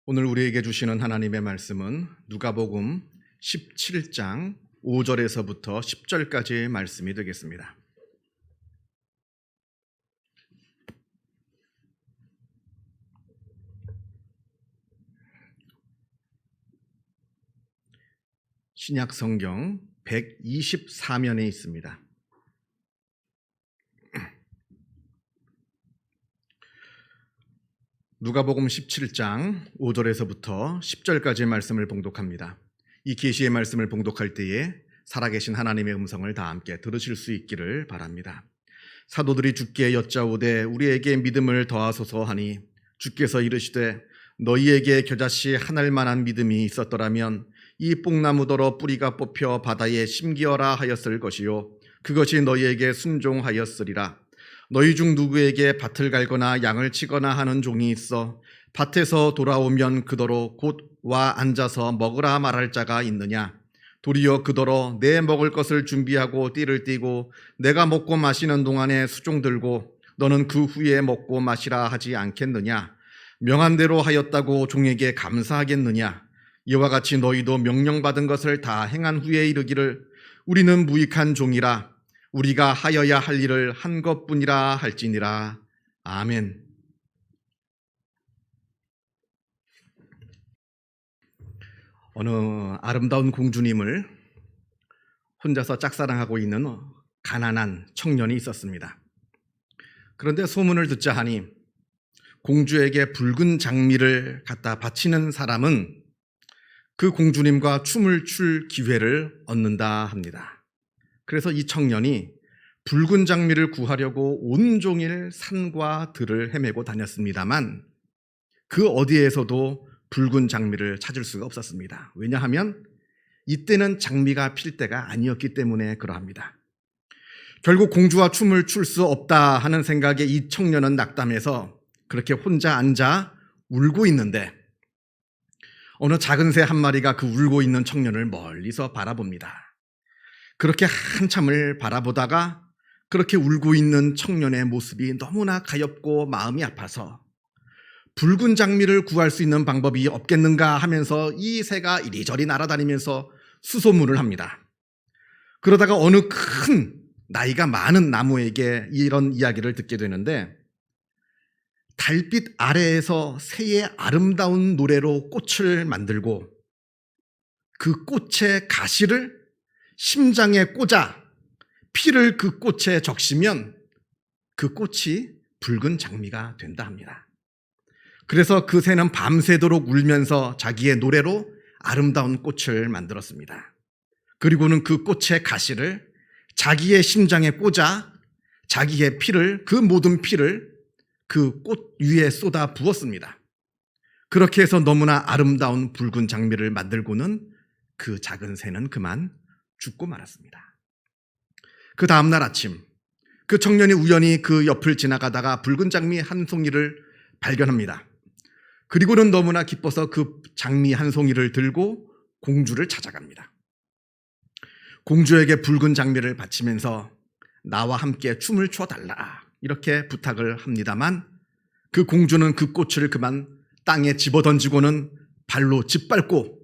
오늘 우리에게 주시는 하나님의 말씀은 누가복음 17장 5절에서부터 10절까지의 말씀이 되겠습니다. 신약 성경 124면에 있습니다. 누가복음 17장 5절에서부터 10절까지의 말씀을 봉독합니다. 이 계시의 말씀을 봉독할 때에 살아계신 하나님의 음성을 다 함께 들으실 수 있기를 바랍니다. 사도들이 주께 여짜오되 우리에게 믿음을 더하소서 하니 주께서 이르시되 너희에게 겨자씨 하늘만한 믿음이 있었더라면 이 뽕나무더러 뿌리가 뽑혀 바다에 심기어라 하였을 것이요 그것이 너희에게 순종하였으리라. 너희 중 누구에게 밭을 갈거나 양을 치거나 하는 종이 있어 밭에서 돌아오면 그더러 곧 와 앉아서 먹으라 말할 자가 있느냐? 도리어 그더러 내 먹을 것을 준비하고 띠를 띠고 내가 먹고 마시는 동안에 수종 들고 너는 그 후에 먹고 마시라 하지 않겠느냐? 명한 대로 하였다고 종에게 감사하겠느냐? 이와 같이 너희도 명령받은 것을 다 행한 후에 이르기를 우리는 무익한 종이라 우리가 하여야 할 일을 한 것뿐이라 할지니라. 아멘. 어느 아름다운 공주님을 혼자서 짝사랑하고 있는 가난한 청년이 있었습니다. 그런데 소문을 듣자 하니 공주에게 붉은 장미를 갖다 바치는 사람은 그 공주님과 춤을 출 기회를 얻는다 합니다. 그래서 이 청년이 붉은 장미를 구하려고 온종일 산과 들을 헤매고 다녔습니다만 그 어디에서도 붉은 장미를 찾을 수가 없었습니다. 왜냐하면 이때는 장미가 필 때가 아니었기 때문에 그러합니다. 결국 공주와 춤을 출 수 없다 하는 생각에 이 청년은 낙담해서 그렇게 혼자 앉아 울고 있는데 어느 작은 새 한 마리가 그 울고 있는 청년을 멀리서 바라봅니다. 그렇게 한참을 바라보다가 그렇게 울고 있는 청년의 모습이 너무나 가엾고 마음이 아파서 붉은 장미를 구할 수 있는 방법이 없겠는가 하면서 이 새가 이리저리 날아다니면서 수소문을 합니다. 그러다가 어느 큰 나이가 많은 나무에게 이런 이야기를 듣게 되는데 달빛 아래에서 새의 아름다운 노래로 꽃을 만들고 그 꽃의 가시를 심장에 꽂아 피를 그 꽃에 적시면 그 꽃이 붉은 장미가 된다 합니다. 그래서 그 새는 밤새도록 울면서 자기의 노래로 아름다운 꽃을 만들었습니다. 그리고는 그 꽃의 가시를 자기의 심장에 꽂아 자기의 피를, 그 모든 피를 그 꽃 위에 쏟아 부었습니다. 그렇게 해서 너무나 아름다운 붉은 장미를 만들고는 그 작은 새는 그만 죽고 말았습니다. 그 다음날 아침 그 청년이 우연히 그 옆을 지나가다가 붉은 장미 한 송이를 발견합니다. 그리고는 너무나 기뻐서 그 장미 한 송이를 들고 공주를 찾아갑니다. 공주에게 붉은 장미를 바치면서 나와 함께 춤을 춰달라 이렇게 부탁을 합니다만 그 공주는 그 꽃을 그만 땅에 집어던지고는 발로 짓밟고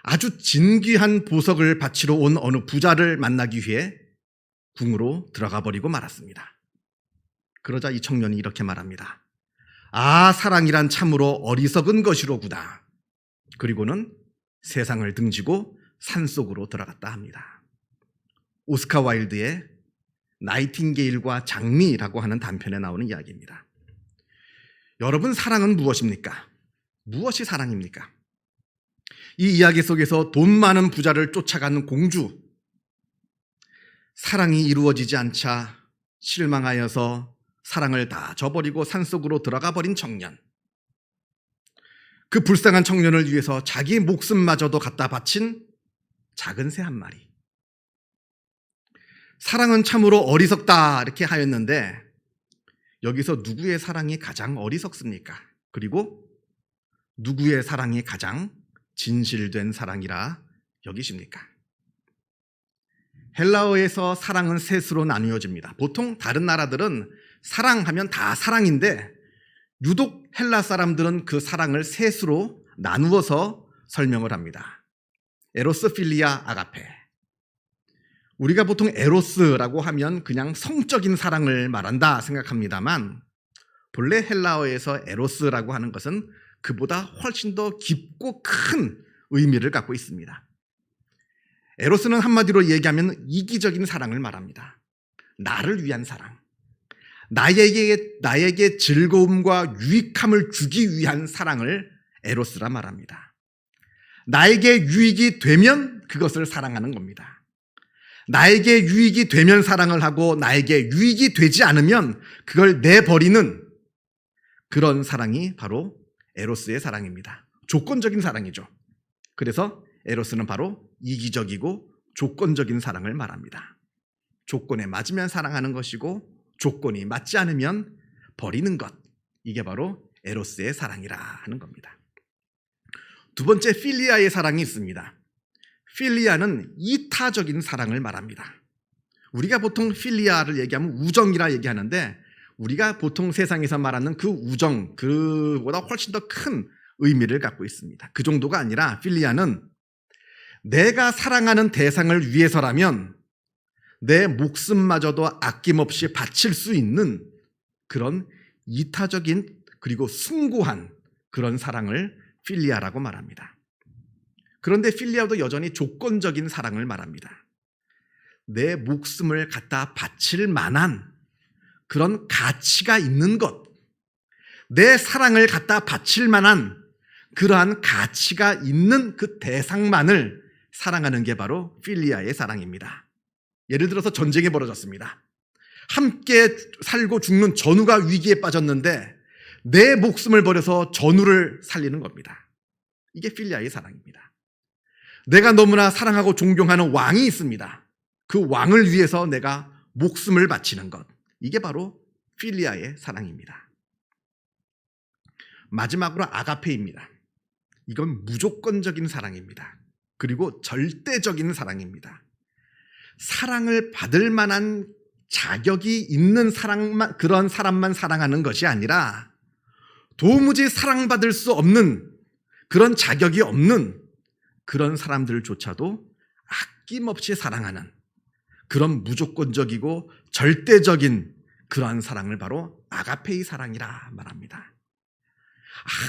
아주 진귀한 보석을 바치러 온 어느 부자를 만나기 위해 궁으로 들어가 버리고 말았습니다. 그러자 이 청년이 이렇게 말합니다. 아, 사랑이란 참으로 어리석은 것이로구나. 그리고는 세상을 등지고 산속으로 들어갔다 합니다. 오스카 와일드의 나이팅게일과 장미라고 하는 단편에 나오는 이야기입니다. 여러분, 사랑은 무엇입니까? 무엇이 사랑입니까? 이 이야기 속에서 돈 많은 부자를 쫓아가는 공주, 사랑이 이루어지지 않자 실망하여서 사랑을 다 저버리고 산속으로 들어가 버린 청년, 그 불쌍한 청년을 위해서 자기 목숨마저도 갖다 바친 작은 새 한 마리. 사랑은 참으로 어리석다 이렇게 하였는데 여기서 누구의 사랑이 가장 어리석습니까? 그리고 누구의 사랑이 가장 진실된 사랑이라 여기십니까? 헬라어에서 사랑은 셋으로 나누어집니다. 보통 다른 나라들은 사랑하면 다 사랑인데 유독 헬라 사람들은 그 사랑을 셋으로 나누어서 설명을 합니다. 에로스, 필리아, 아가페. 우리가 보통 에로스라고 하면 그냥 성적인 사랑을 말한다 생각합니다만 본래 헬라어에서 에로스라고 하는 것은 그보다 훨씬 더 깊고 큰 의미를 갖고 있습니다. 에로스는 한마디로 얘기하면 이기적인 사랑을 말합니다. 나를 위한 사랑. 나에게 즐거움과 유익함을 주기 위한 사랑을 에로스라 말합니다. 나에게 유익이 되면 그것을 사랑하는 겁니다. 나에게 유익이 되면 사랑을 하고 나에게 유익이 되지 않으면 그걸 내버리는 그런 사랑이 바로 에로스의 사랑입니다. 조건적인 사랑이죠. 그래서 에로스는 바로 이기적이고 조건적인 사랑을 말합니다. 조건에 맞으면 사랑하는 것이고 조건이 맞지 않으면 버리는 것. 이게 바로 에로스의 사랑이라 하는 겁니다. 두 번째, 필리아의 사랑이 있습니다. 필리아는 이타적인 사랑을 말합니다. 우리가 보통 필리아를 얘기하면 우정이라 얘기하는데 우리가 보통 세상에서 말하는 그 우정, 그보다 훨씬 더 큰 의미를 갖고 있습니다. 그 정도가 아니라 필리아는 내가 사랑하는 대상을 위해서라면 내 목숨마저도 아낌없이 바칠 수 있는 그런 이타적인 그리고 숭고한 그런 사랑을 필리아라고 말합니다. 그런데 필리아도 여전히 조건적인 사랑을 말합니다. 내 목숨을 갖다 바칠 만한 그런 가치가 있는 것, 내 사랑을 갖다 바칠 만한 그러한 가치가 있는 그 대상만을 사랑하는 게 바로 필리아의 사랑입니다. 예를 들어서 전쟁이 벌어졌습니다. 함께 살고 죽는 전우가 위기에 빠졌는데 내 목숨을 버려서 전우를 살리는 겁니다. 이게 필리아의 사랑입니다. 내가 너무나 사랑하고 존경하는 왕이 있습니다. 그 왕을 위해서 내가 목숨을 바치는 것. 이게 바로 필리아의 사랑입니다. 마지막으로 아가페입니다. 이건 무조건적인 사랑입니다. 그리고 절대적인 사랑입니다. 사랑을 받을 만한 자격이 있는 그런 사람만 사랑하는 것이 아니라 도무지 사랑받을 수 없는 그런 자격이 없는 그런 사람들조차도 아낌없이 사랑하는 그런 무조건적이고 절대적인 그러한 사랑을 바로 아가페의 사랑이라 말합니다.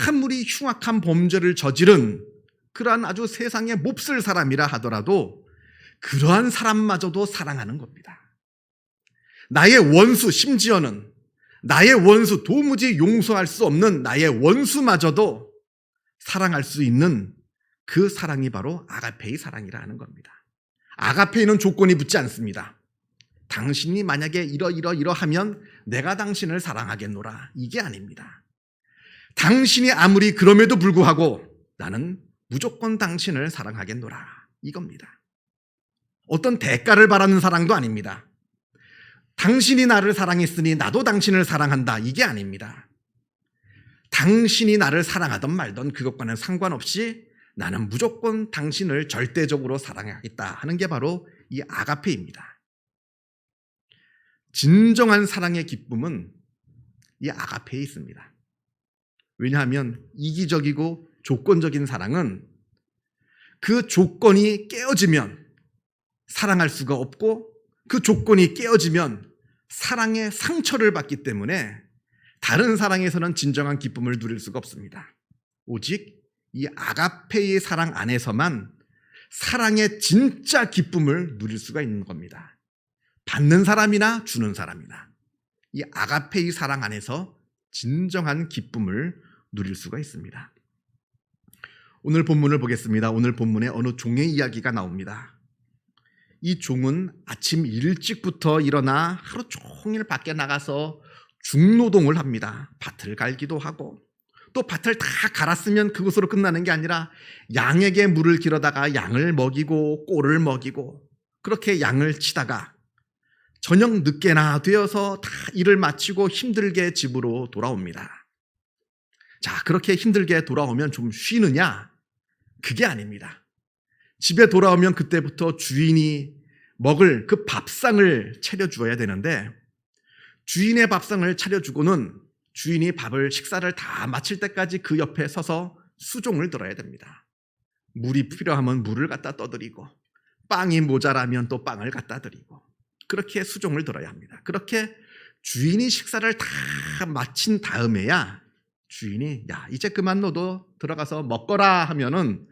아무리 흉악한 범죄를 저지른 그러한 아주 세상에 몹쓸 사람이라 하더라도 그러한 사람마저도 사랑하는 겁니다. 나의 원수, 심지어는 나의 원수, 도무지 용서할 수 없는 나의 원수마저도 사랑할 수 있는 그 사랑이 바로 아가페의 사랑이라 하는 겁니다. 아가페이는 조건이 붙지 않습니다. 당신이 만약에 이러하면 내가 당신을 사랑하겠노라. 이게 아닙니다. 당신이 아무리 그럼에도 불구하고 나는 무조건 당신을 사랑하겠노라. 이겁니다. 어떤 대가를 바라는 사랑도 아닙니다. 당신이 나를 사랑했으니 나도 당신을 사랑한다. 이게 아닙니다. 당신이 나를 사랑하던 말던 그것과는 상관없이 나는 무조건 당신을 절대적으로 사랑하겠다 하는 게 바로 이 아가페입니다. 진정한 사랑의 기쁨은 이 아가페에 있습니다. 왜냐하면 이기적이고 조건적인 사랑은 그 조건이 깨어지면 사랑할 수가 없고 그 조건이 깨어지면 사랑의 상처를 받기 때문에 다른 사랑에서는 진정한 기쁨을 누릴 수가 없습니다. 오직 이 아가페의 사랑 안에서만 사랑의 진짜 기쁨을 누릴 수가 있는 겁니다. 받는 사람이나 주는 사람이나 이 아가페의 사랑 안에서 진정한 기쁨을 누릴 수가 있습니다. 오늘 본문을 보겠습니다. 오늘 본문에 어느 종의 이야기가 나옵니다. 이 종은 아침 일찍부터 일어나 하루 종일 밖에 나가서 중노동을 합니다. 밭을 갈기도 하고 또 밭을 다 갈았으면 그것으로 끝나는 게 아니라 양에게 물을 길어다가 양을 먹이고 꼴을 먹이고 그렇게 양을 치다가 저녁 늦게나 되어서 다 일을 마치고 힘들게 집으로 돌아옵니다. 자, 그렇게 힘들게 돌아오면 좀 쉬느냐? 그게 아닙니다. 집에 돌아오면 그때부터 주인이 먹을 그 밥상을 차려주어야 되는데 주인의 밥상을 차려주고는 주인이 식사를 다 마칠 때까지 그 옆에 서서 수종을 들어야 됩니다. 물이 필요하면 물을 갖다 떠드리고 빵이 모자라면 또 빵을 갖다 드리고 그렇게 수종을 들어야 합니다. 그렇게 주인이 식사를 다 마친 다음에야 주인이 야 이제 그만 너도 들어가서 먹거라 하면은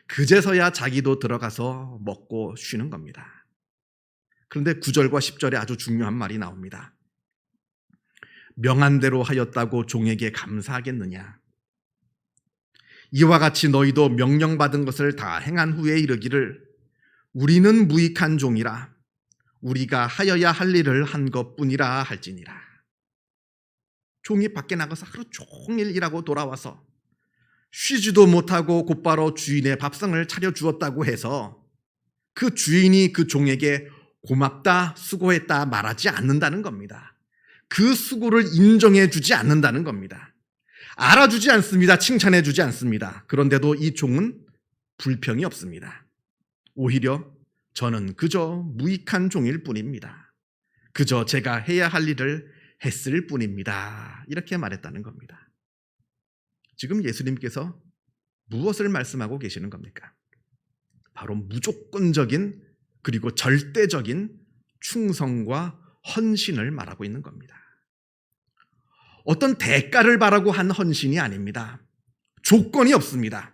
그제서야 자기도 들어가서 먹고 쉬는 겁니다. 그런데 9절과 10절에 아주 중요한 말이 나옵니다. 명한 대로 하였다고 종에게 감사하겠느냐? 이와 같이 너희도 명령받은 것을 다 행한 후에 이르기를 우리는 무익한 종이라 우리가 하여야 할 일을 한 것뿐이라 할지니라. 종이 밖에 나가서 하루 종일 일하고 돌아와서 쉬지도 못하고 곧바로 주인의 밥상을 차려주었다고 해서 그 주인이 그 종에게 고맙다, 수고했다 말하지 않는다는 겁니다. 그 수고를 인정해 주지 않는다는 겁니다. 알아주지 않습니다. 칭찬해 주지 않습니다. 그런데도 이 종은 불평이 없습니다. 오히려 저는 그저 무익한 종일 뿐입니다. 그저 제가 해야 할 일을 했을 뿐입니다. 이렇게 말했다는 겁니다. 지금 예수님께서 무엇을 말씀하고 계시는 겁니까? 바로 무조건적인 그리고 절대적인 충성과 헌신을 말하고 있는 겁니다. 어떤 대가를 바라고 한 헌신이 아닙니다. 조건이 없습니다.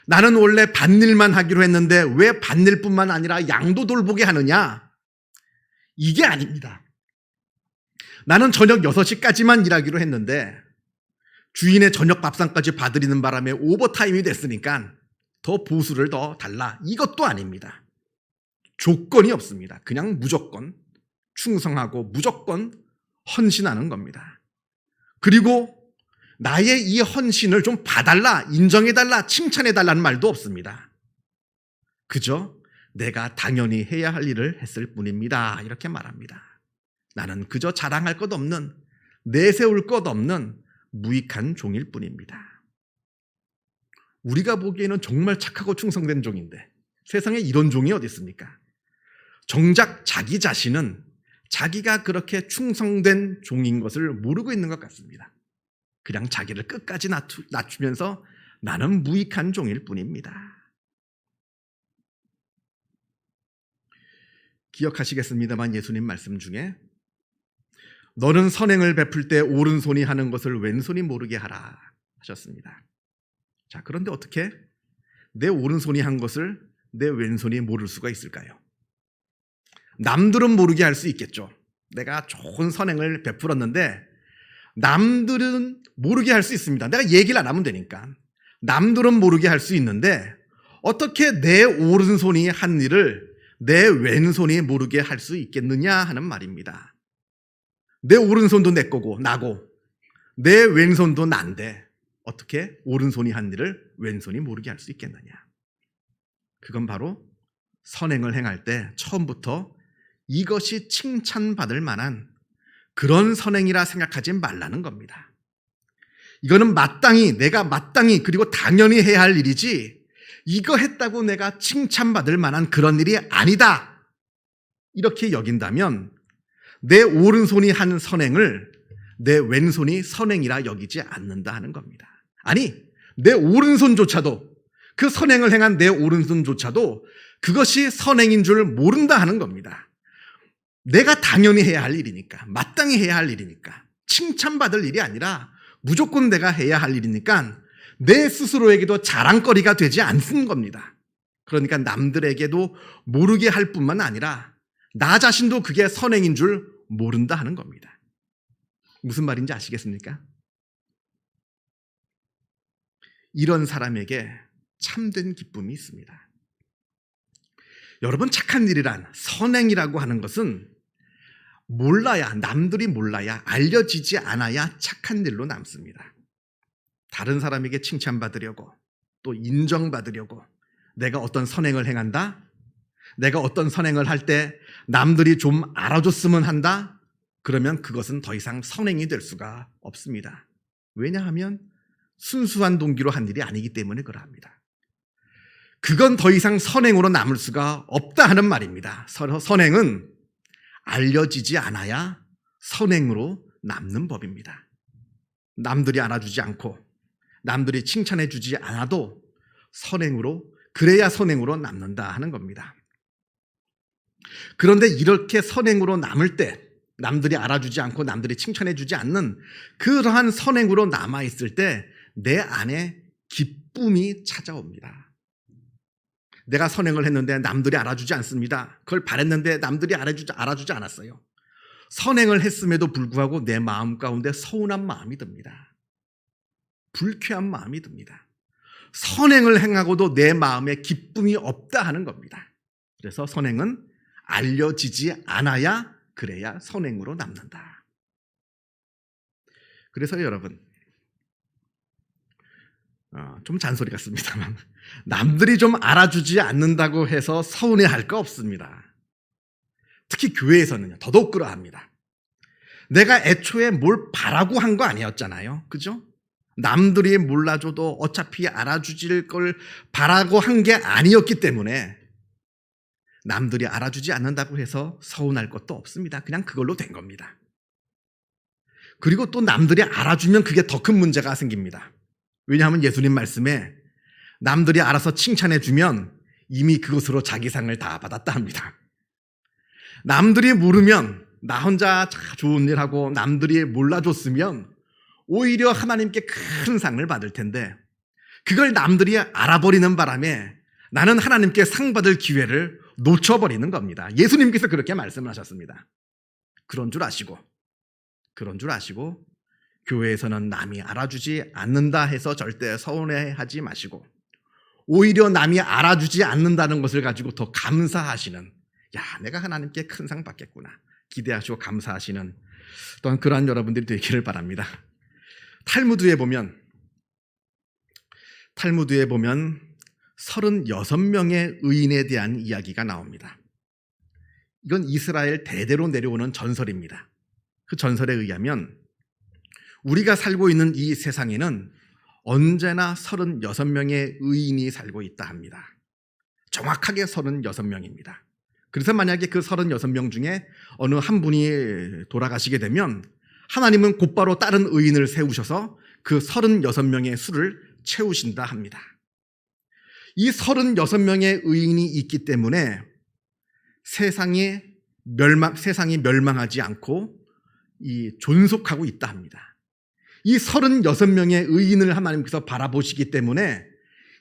나는 원래 밭일만 하기로 했는데 왜 밭일뿐만 아니라 양도 돌보게 하느냐? 이게 아닙니다. 나는 저녁 6시까지만 일하기로 했는데 주인의 저녁 밥상까지 봐드리는 바람에 오버타임이 됐으니까 더 보수를 더 달라. 이것도 아닙니다. 조건이 없습니다. 그냥 무조건 충성하고 무조건 헌신하는 겁니다. 그리고 나의 이 헌신을 좀 봐달라, 인정해달라, 칭찬해달라는 말도 없습니다. 그저 내가 당연히 해야 할 일을 했을 뿐입니다. 이렇게 말합니다. 나는 그저 자랑할 것 없는, 내세울 것 없는 무익한 종일 뿐입니다. 우리가 보기에는 정말 착하고 충성된 종인데 세상에 이런 종이 어디 있습니까? 정작 자기 자신은 자기가 그렇게 충성된 종인 것을 모르고 있는 것 같습니다. 그냥 자기를 끝까지 낮추면서 나는 무익한 종일 뿐입니다. 기억하시겠습니다만 예수님 말씀 중에 너는 선행을 베풀 때 오른손이 하는 것을 왼손이 모르게 하라 하셨습니다. 자, 그런데 어떻게 내 오른손이 한 것을 내 왼손이 모를 수가 있을까요? 남들은 모르게 할 수 있겠죠. 내가 좋은 선행을 베풀었는데 남들은 모르게 할 수 있습니다. 내가 얘기를 안 하면 되니까. 남들은 모르게 할 수 있는데 어떻게 내 오른손이 한 일을 내 왼손이 모르게 할 수 있겠느냐 하는 말입니다. 내 오른손도 내 거고 나고 내 왼손도 난데 어떻게 오른손이 한 일을 왼손이 모르게 할 수 있겠느냐. 그건 바로 선행을 행할 때 처음부터 이것이 칭찬받을 만한 그런 선행이라 생각하지 말라는 겁니다. 이거는 내가 마땅히 그리고 당연히 해야 할 일이지 이거 했다고 내가 칭찬받을 만한 그런 일이 아니다. 이렇게 여긴다면 내 오른손이 한 선행을 내 왼손이 선행이라 여기지 않는다 하는 겁니다. 아니, 내 오른손조차도 그 선행을 행한 내 오른손조차도 그것이 선행인 줄 모른다 하는 겁니다. 내가 당연히 해야 할 일이니까, 마땅히 해야 할 일이니까, 칭찬받을 일이 아니라 무조건 내가 해야 할 일이니까 내 스스로에게도 자랑거리가 되지 않는 겁니다. 그러니까 남들에게도 모르게 할 뿐만 아니라 나 자신도 그게 선행인 줄 모른다 하는 겁니다. 무슨 말인지 아시겠습니까? 이런 사람에게 참된 기쁨이 있습니다. 여러분, 착한 일이란 선행이라고 하는 것은 몰라야, 남들이 몰라야, 알려지지 않아야 착한 일로 남습니다. 다른 사람에게 칭찬받으려고, 또 인정받으려고 내가 어떤 선행을 행한다? 내가 어떤 선행을 할 때 남들이 좀 알아줬으면 한다? 그러면 그것은 더 이상 선행이 될 수가 없습니다. 왜냐하면 순수한 동기로 한 일이 아니기 때문에 그러합니다. 그건 더 이상 선행으로 남을 수가 없다 하는 말입니다. 선행은 알려지지 않아야 선행으로 남는 법입니다. 남들이 알아주지 않고 남들이 칭찬해 주지 않아도 선행으로, 그래야 선행으로 남는다 하는 겁니다. 그런데 이렇게 선행으로 남을 때, 남들이 알아주지 않고 남들이 칭찬해 주지 않는 그러한 선행으로 남아있을 때 내 안에 기쁨이 찾아옵니다. 내가 선행을 했는데 남들이 알아주지 않습니다. 그걸 바랬는데 남들이 알아주지 않았어요. 선행을 했음에도 불구하고 내 마음 가운데 서운한 마음이 듭니다. 불쾌한 마음이 듭니다. 선행을 행하고도 내 마음에 기쁨이 없다 하는 겁니다. 그래서 선행은 알려지지 않아야, 그래야 선행으로 남는다. 그래서 여러분, 좀 잔소리 같습니다만 남들이 좀 알아주지 않는다고 해서 서운해할 거 없습니다. 특히 교회에서는요, 더더욱 그러합니다. 내가 애초에 뭘 바라고 한 거 아니었잖아요. 그죠? 남들이 몰라줘도 어차피 알아주질 걸 바라고 한 게 아니었기 때문에 남들이 알아주지 않는다고 해서 서운할 것도 없습니다. 그냥 그걸로 된 겁니다. 그리고 또 남들이 알아주면 그게 더 큰 문제가 생깁니다. 왜냐하면 예수님 말씀에 남들이 알아서 칭찬해주면 이미 그것으로 자기 상을 다 받았다 합니다. 남들이 모르면, 나 혼자 좋은 일 하고 남들이 몰라줬으면 오히려 하나님께 큰 상을 받을 텐데, 그걸 남들이 알아버리는 바람에 나는 하나님께 상 받을 기회를 놓쳐버리는 겁니다. 예수님께서 그렇게 말씀을 하셨습니다. 그런 줄 아시고 교회에서는 남이 알아주지 않는다 해서 절대 서운해하지 마시고, 오히려 남이 알아주지 않는다는 것을 가지고 더 감사하시는, 내가 하나님께 큰 상 받겠구나 기대하시고 감사하시는 또한 그러한 여러분들이 되기를 바랍니다. 탈무드에 보면 36명의 의인에 대한 이야기가 나옵니다. 이건 이스라엘 대대로 내려오는 전설입니다. 그 전설에 의하면 우리가 살고 있는 이 세상에는 언제나 36명의 의인이 살고 있다 합니다. 정확하게 36명입니다. 그래서 만약에 그 36명 중에 어느 한 분이 돌아가시게 되면 하나님은 곧바로 다른 의인을 세우셔서 그 36명의 수를 채우신다 합니다. 이 36명의 의인이 있기 때문에 세상이 멸망하지 않고 존속하고 있다 합니다. 이 36명의 의인을 하나님께서 바라보시기 때문에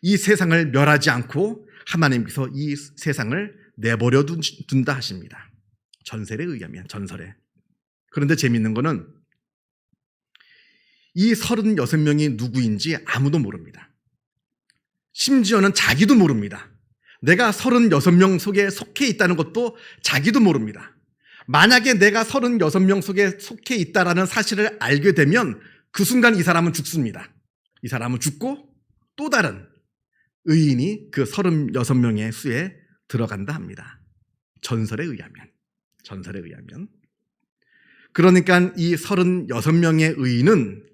이 세상을 멸하지 않고 하나님께서 이 세상을 내버려 둔다 하십니다. 전설에 의하면, 전설에. 그런데 재미있는 거는 이 36명이 누구인지 아무도 모릅니다. 심지어는 자기도 모릅니다. 내가 36명 속에 속해 있다는 것도 자기도 모릅니다. 만약에 내가 36명 속에 속해 있다는 사실을 알게 되면 그 순간 이 사람은 죽습니다. 이 사람은 죽고 또 다른 의인이 그 36명의 수에 들어간다 합니다. 전설에 의하면. 그러니까 이 36명의 의인은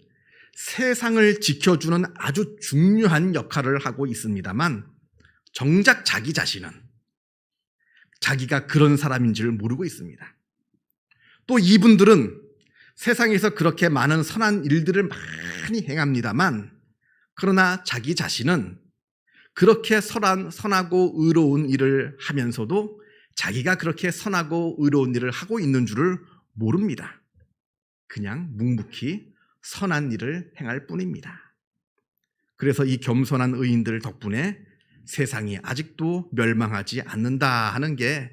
세상을 지켜주는 아주 중요한 역할을 하고 있습니다만, 정작 자기 자신은 자기가 그런 사람인 줄 모르고 있습니다. 또 이분들은 세상에서 그렇게 많은 선한 일들을 많이 행합니다만, 그러나 자기 자신은 그렇게 선하고 의로운 일을 하면서도 자기가 그렇게 선하고 의로운 일을 하고 있는 줄을 모릅니다. 그냥 묵묵히 선한 일을 행할 뿐입니다. 그래서 이 겸손한 의인들 덕분에 세상이 아직도 멸망하지 않는다 하는 게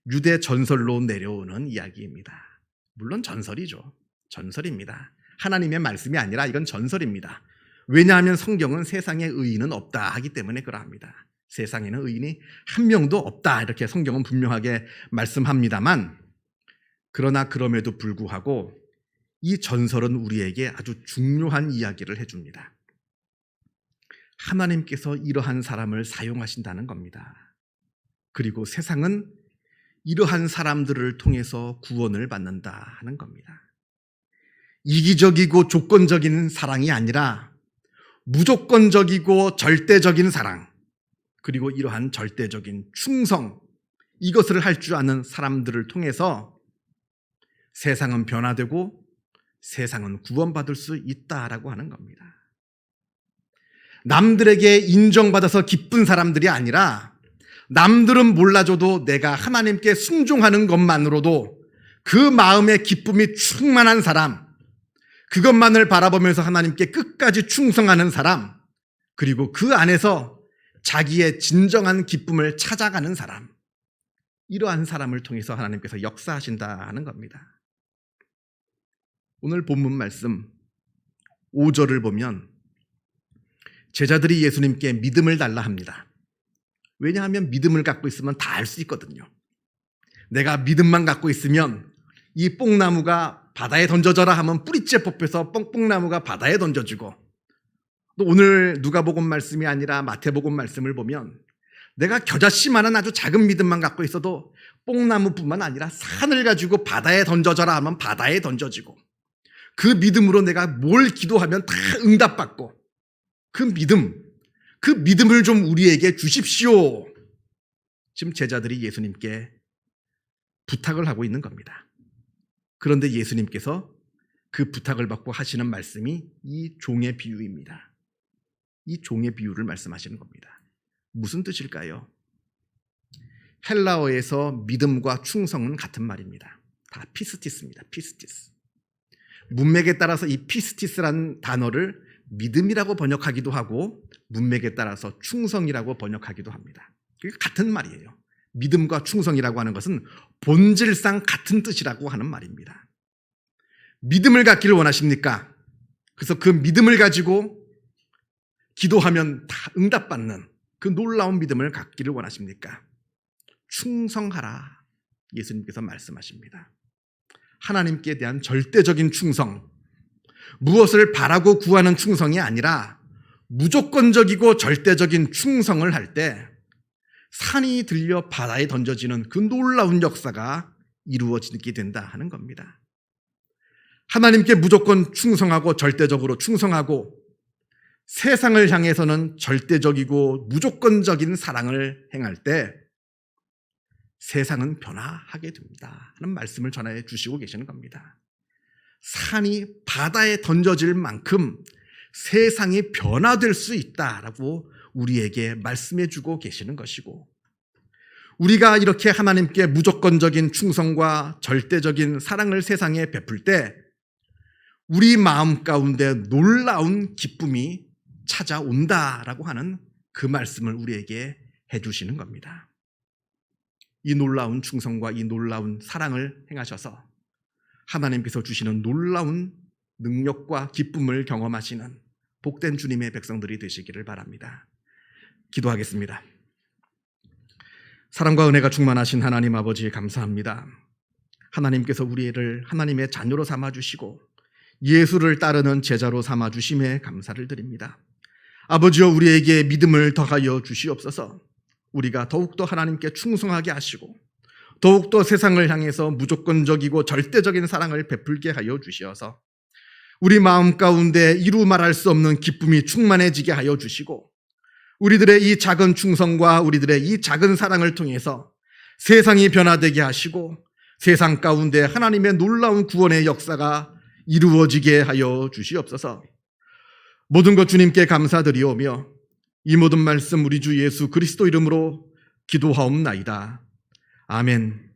유대 전설로 내려오는 이야기입니다. 물론 전설이죠. 전설입니다. 하나님의 말씀이 아니라 이건 전설입니다. 왜냐하면 성경은 세상에 의인은 없다 하기 때문에 그러합니다. 세상에는 의인이 한 명도 없다 이렇게 성경은 분명하게 말씀합니다만, 그러나 그럼에도 불구하고 이 전설은 우리에게 아주 중요한 이야기를 해줍니다. 하나님께서 이러한 사람을 사용하신다는 겁니다. 그리고 세상은 이러한 사람들을 통해서 구원을 받는다 하는 겁니다. 이기적이고 조건적인 사랑이 아니라 무조건적이고 절대적인 사랑, 그리고 이러한 절대적인 충성, 이것을 할 줄 아는 사람들을 통해서 세상은 변화되고 세상은 구원받을 수 있다라고 하는 겁니다. 남들에게 인정받아서 기쁜 사람들이 아니라 남들은 몰라줘도 내가 하나님께 순종하는 것만으로도 그 마음의 기쁨이 충만한 사람, 그것만을 바라보면서 하나님께 끝까지 충성하는 사람, 그리고 그 안에서 자기의 진정한 기쁨을 찾아가는 사람, 이러한 사람을 통해서 하나님께서 역사하신다는 겁니다. 오늘 본문 말씀 5절을 보면 제자들이 예수님께 믿음을 달라 합니다. 왜냐하면 믿음을 갖고 있으면 다 할 수 있거든요. 내가 믿음만 갖고 있으면 이 뽕나무가 바다에 던져져라 하면 뿌리째 뽑혀서 뽕나무가 바다에 던져지고, 또 오늘 누가복음 말씀이 아니라 마태복음 말씀을 보면 내가 겨자씨만한 아주 작은 믿음만 갖고 있어도 뽕나무뿐만 아니라 산을 가지고 바다에 던져져라 하면 바다에 던져지고, 그 믿음으로 내가 뭘 기도하면 다 응답받고, 그 믿음을 좀 우리에게 주십시오. 지금 제자들이 예수님께 부탁을 하고 있는 겁니다. 그런데 예수님께서 그 부탁을 받고 하시는 말씀이 이 종의 비유입니다. 이 종의 비유를 말씀하시는 겁니다. 무슨 뜻일까요? 헬라어에서 믿음과 충성은 같은 말입니다. 다 피스티스입니다. 피스티스. 문맥에 따라서 이 피스티스라는 단어를 믿음이라고 번역하기도 하고 문맥에 따라서 충성이라고 번역하기도 합니다. 그게 같은 말이에요. 믿음과 충성이라고 하는 것은 본질상 같은 뜻이라고 하는 말입니다. 믿음을 갖기를 원하십니까? 그래서 그 믿음을 가지고 기도하면 다 응답받는 그 놀라운 믿음을 갖기를 원하십니까? 충성하라. 예수님께서 말씀하십니다. 하나님께 대한 절대적인 충성, 무엇을 바라고 구하는 충성이 아니라 무조건적이고 절대적인 충성을 할 때 산이 들려 바다에 던져지는 그 놀라운 역사가 이루어지게 된다 하는 겁니다. 하나님께 무조건 충성하고 절대적으로 충성하고 세상을 향해서는 절대적이고 무조건적인 사랑을 행할 때 세상은 변화하게 됩니다 하는 말씀을 전해 주시고 계시는 겁니다. 산이 바다에 던져질 만큼 세상이 변화될 수 있다라고 우리에게 말씀해 주고 계시는 것이고, 우리가 이렇게 하나님께 무조건적인 충성과 절대적인 사랑을 세상에 베풀 때 우리 마음 가운데 놀라운 기쁨이 찾아온다라고 하는 그 말씀을 우리에게 해주시는 겁니다. 이 놀라운 충성과 이 놀라운 사랑을 행하셔서 하나님께서 주시는 놀라운 능력과 기쁨을 경험하시는 복된 주님의 백성들이 되시기를 바랍니다. 기도하겠습니다. 사랑과 은혜가 충만하신 하나님 아버지 감사합니다. 하나님께서 우리를 하나님의 자녀로 삼아주시고 예수를 따르는 제자로 삼아주심에 감사를 드립니다. 아버지여, 우리에게 믿음을 더하여 주시옵소서. 우리가 더욱더 하나님께 충성하게 하시고 더욱더 세상을 향해서 무조건적이고 절대적인 사랑을 베풀게 하여 주시어서 우리 마음 가운데 이루 말할 수 없는 기쁨이 충만해지게 하여 주시고, 우리들의 이 작은 충성과 우리들의 이 작은 사랑을 통해서 세상이 변화되게 하시고 세상 가운데 하나님의 놀라운 구원의 역사가 이루어지게 하여 주시옵소서. 모든 것 주님께 감사드리오며 이 모든 말씀 우리 주 예수 그리스도 이름으로 기도하옵나이다. 아멘.